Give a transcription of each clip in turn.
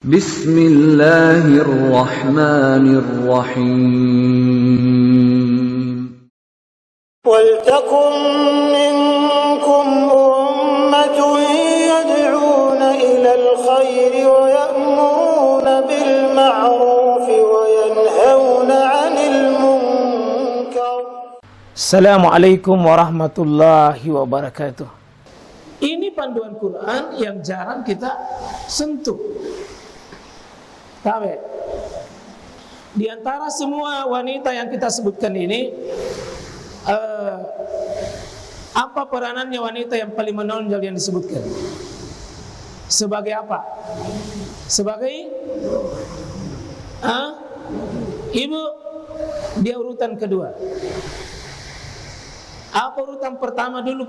Bismillahirrahmanirrahim. وَلْتَكُنْ مِنْكُمْ أُمَّةٌ يَدْعُونَ إِلَى الْخَيْرِ وَيَأْمُرُونَ بِالْمَعْرُوفِ وَيَنْهَوْنَ عَنِ الْمُنْكَرِ. Assalamualaikum warahmatullahi wabarakatuh. Ini panduan Quran yang jarang kita sentuh. Tahu? Di antara semua wanita yang kita sebutkan ini, apa peranannya wanita yang paling menonjol yang disebutkan? Sebagai apa? Sebagai ibu. Dia urutan kedua. Apa urutan pertama dulu?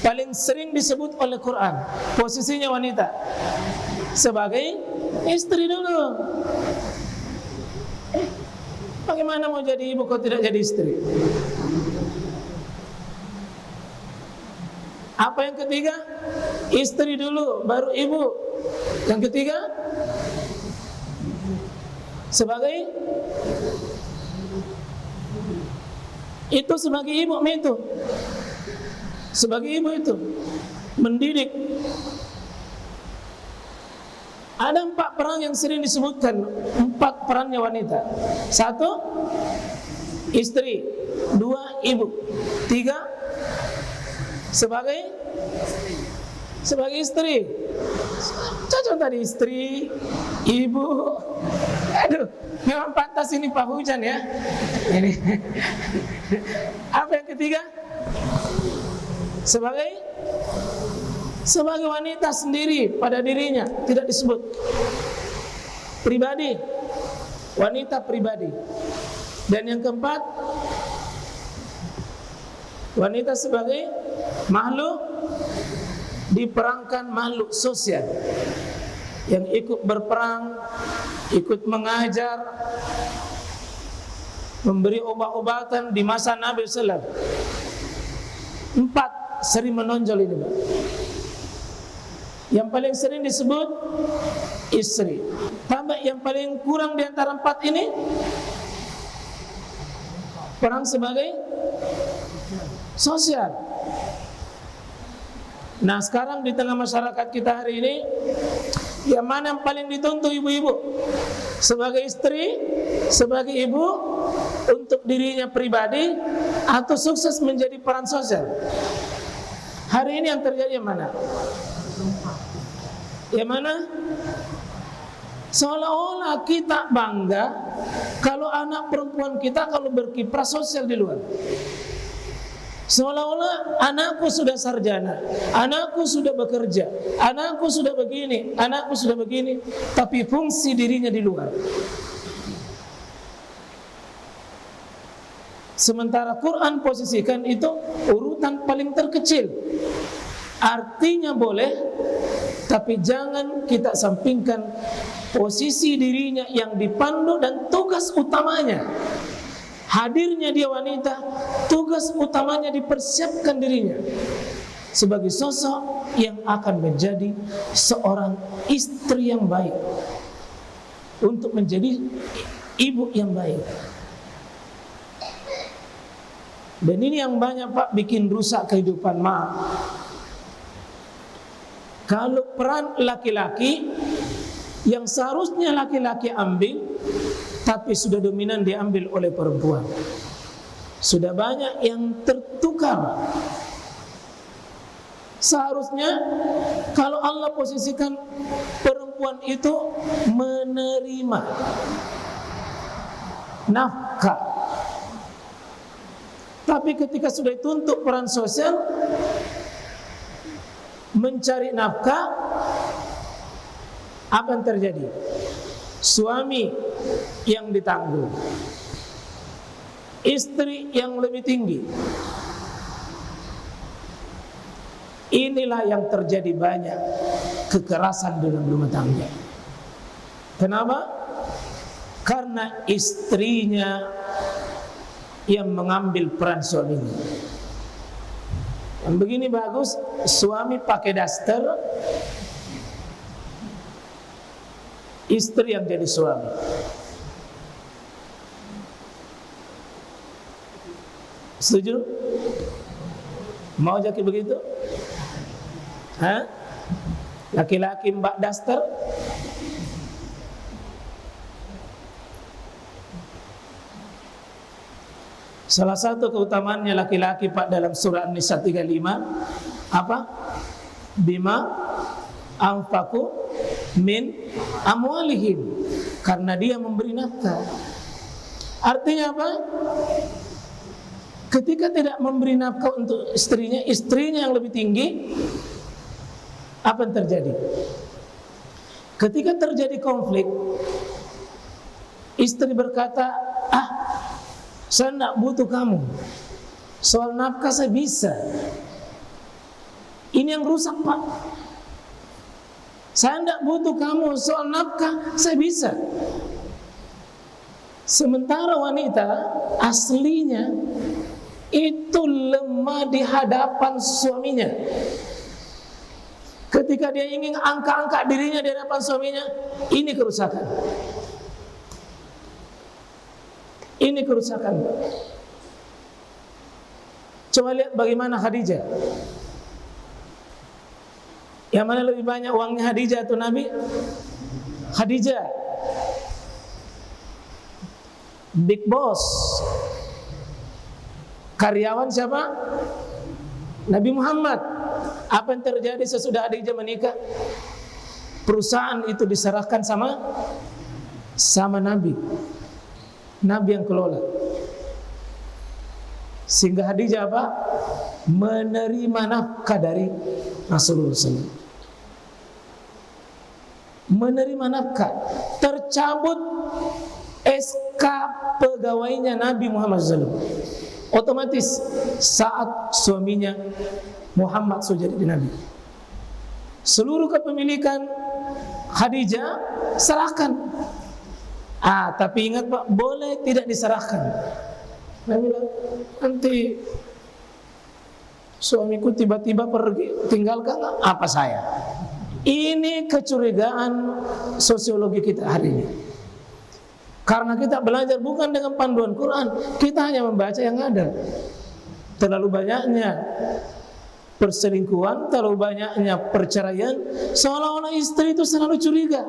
Paling sering disebut oleh Quran. Posisinya wanita sebagai istri dulu. Bagaimana mau jadi ibu kalau tidak jadi istri? Apa yang ketiga? Istri dulu, baru ibu. Yang ketiga? Sebagai itu sebagai ibu itu. Sebagai ibu itu mendidik. Ada 4 peran yang sering disebutkan, 4 perannya wanita. 1, istri. 2, ibu. 3, sebagai istri. Cocok tadi istri, ibu. Aduh, memang pantas ini Pak Hujan ya. Ini. Apa yang ketiga? Sebagai wanita sendiri pada dirinya, tidak disebut. Pribadi, wanita pribadi. Dan yang keempat, wanita sebagai makhluk diperangkan makhluk sosial yang ikut berperang, ikut mengajar, memberi obat-obatan di masa Nabi SAW. 4 sering menonjol ini, Pak. Yang paling sering disebut istri. Tambah yang paling kurang di antara 4 ini, peran sebagai sosial. Nah, sekarang di tengah masyarakat kita hari ini, yang mana yang paling dituntut ibu-ibu? Sebagai istri, sebagai ibu, untuk dirinya pribadi, atau sukses menjadi peran sosial? Hari ini yang terjadi yang mana? Yang mana? Seolah-olah kita bangga kalau anak perempuan kita kalau berkiprah sosial di luar. Seolah-olah anakku sudah sarjana, anakku sudah bekerja, anakku sudah begini, anakku sudah begini, tapi fungsi dirinya di luar. Sementara Quran posisikan itu urutan paling terkecil. Artinya boleh, tapi jangan kita sampingkan posisi dirinya yang dipandu dan tugas utamanya. Hadirnya dia wanita, tugas utamanya dipersiapkan dirinya sebagai sosok yang akan menjadi seorang istri yang baik, untuk menjadi ibu yang baik. Dan ini yang banyak, Pak, bikin rusak kehidupan. Kalau peran laki-laki yang seharusnya laki-laki ambil, tapi sudah dominan diambil oleh perempuan. Sudah banyak yang tertukar. Seharusnya kalau Allah posisikan perempuan itu menerima nafkah, tapi ketika sudah dituntut peran sosial, mencari nafkah, apa yang terjadi? Suami yang ditanggung, istri yang lebih tinggi. Inilah yang terjadi banyak kekerasan dalam rumah tangga. Kenapa? Karena istrinya yang mengambil peran suaminya. Yang begini bagus, suami pakai daster, istri yang jadi suami. Setuju? Mau jadi begitu? Hah? Laki-laki mbak daster? Salah satu keutamaannya laki-laki Pak dalam surah An-Nisa 35 apa? Bima anfaqu min amwalihim, karena dia memberi nafkah. Artinya apa? Ketika tidak memberi nafkah untuk istrinya yang lebih tinggi, apa yang terjadi? Ketika terjadi konflik, istri berkata, saya tidak butuh kamu, soal nafkah saya bisa. Ini yang rusak Pak. Saya tidak butuh kamu, soal nafkah saya bisa. Sementara wanita aslinya itu lemah di hadapan suaminya. Ketika dia ingin angkat-angkat dirinya di hadapan suaminya, ini kerusakan. Ini kerusakan. Coba lihat bagaimana Khadijah. Yang mana lebih banyak uangnya Khadijah atau Nabi? Khadijah, big boss. Karyawan siapa? Nabi Muhammad. Apa yang terjadi sesudah Khadijah menikah? Perusahaan itu diserahkan sama Nabi. Nabi yang kelola. Sehingga Khadijah apa? Menerima nafkah dari Rasulullah SAW. Menerima nafkah. Tercabut SK pegawainya Nabi Muhammad SAW. Otomatis saat suaminya Muhammad sudah jadi Nabi, seluruh kepemilikan Khadijah serahkan. Tapi ingat Pak, boleh tidak diserahkan. Nabi bilang, nanti suamiku tiba-tiba pergi, tinggalkan apa saya? Ini kecurigaan sosiologi kita hari ini. Karena kita belajar bukan dengan panduan Quran, kita hanya membaca yang ada. Terlalu banyaknya perselingkuhan, terlalu banyaknya perceraian, seolah-olah istri itu selalu curiga.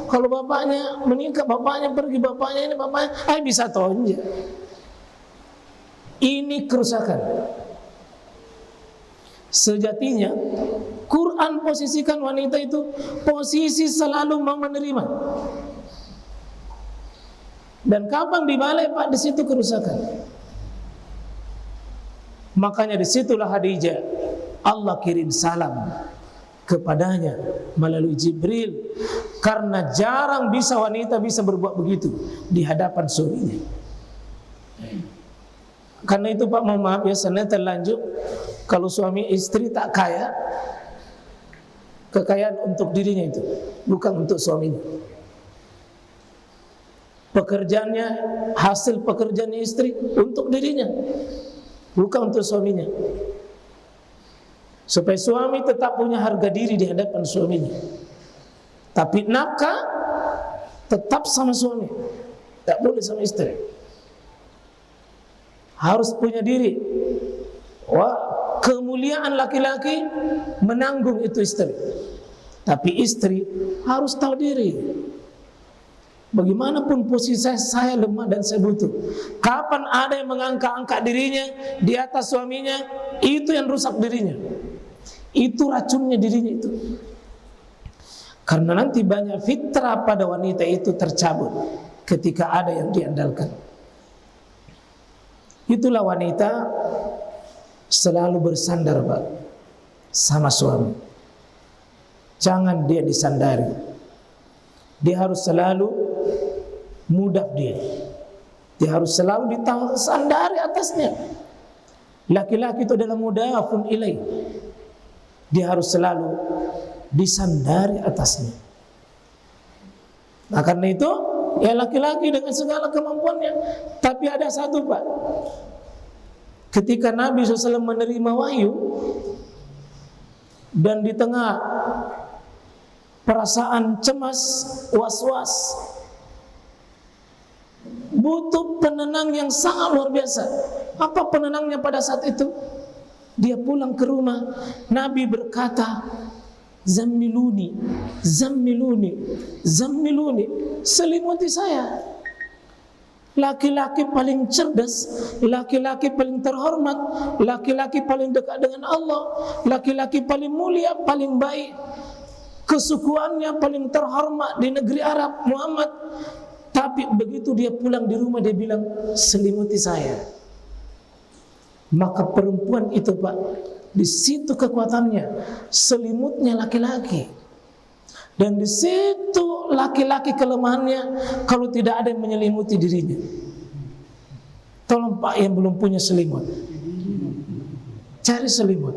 Kalau bapaknya menikah, bapaknya pergi, bapaknya ini, bapaknya, bisa tonjak. Ini kerusakan. Sejatinya Quran posisikan wanita itu posisi selalu mau menerima. Dan kapan dibalik Pak, di situ kerusakan. Makanya disitulah Khadijah Allah kirim salam kepadanya melalui Jibril, karena jarang bisa wanita bisa berbuat begitu di hadapan suaminya. Karena itu Pak, mohon maaf ya, saya terlanjur kalau suami istri tak kaya, kekayaan untuk dirinya itu, bukan untuk suaminya. Pekerjaannya, hasil pekerjaannya istri untuk dirinya, bukan untuk suaminya. Supaya suami tetap punya harga diri di hadapan suaminya. Tapi nafkah tetap sama suami, tak boleh sama istri. Harus punya diri. Wah, kemuliaan laki-laki menanggung itu istri. Tapi istri harus tahu diri. Bagaimanapun posisi saya lemah dan saya butuh. Kapan ada yang mengangkat-angkat dirinya di atas suaminya, itu yang rusak dirinya. Itu racunnya dirinya itu. Karena nanti banyak fitrah pada wanita itu tercabut ketika ada yang diandalkan. Itulah wanita selalu bersandar Pak sama suami. Jangan dia disandari. Dia harus selalu mudah dia. Dia harus selalu disandari atasnya. Laki-laki itu adalah mudafun ilaih. Dia harus selalu disandari atasnya. Nah karena itu, ya laki-laki dengan segala kemampuannya. Tapi ada satu Pak, ketika Nabi SAW menerima wahyu, dan di tengah perasaan cemas, was-was. Butuh penenang yang sangat luar biasa. Apa penenangnya pada saat itu? Dia pulang ke rumah, Nabi berkata, "Zammiluni, zammiluni, zammiluni, selimuti saya." Laki-laki paling cerdas, laki-laki paling terhormat, laki-laki paling dekat dengan Allah, laki-laki paling mulia, paling baik, kesukuannya paling terhormat di negeri Arab, Muhammad. Tapi begitu dia pulang di rumah, dia bilang, "Selimuti saya." Maka perempuan itu, Pak, di situ kekuatannya, selimutnya laki-laki. Dan di situ laki-laki kelemahannya, kalau tidak ada yang menyelimuti dirinya. Tolong Pak yang belum punya selimut, cari selimut.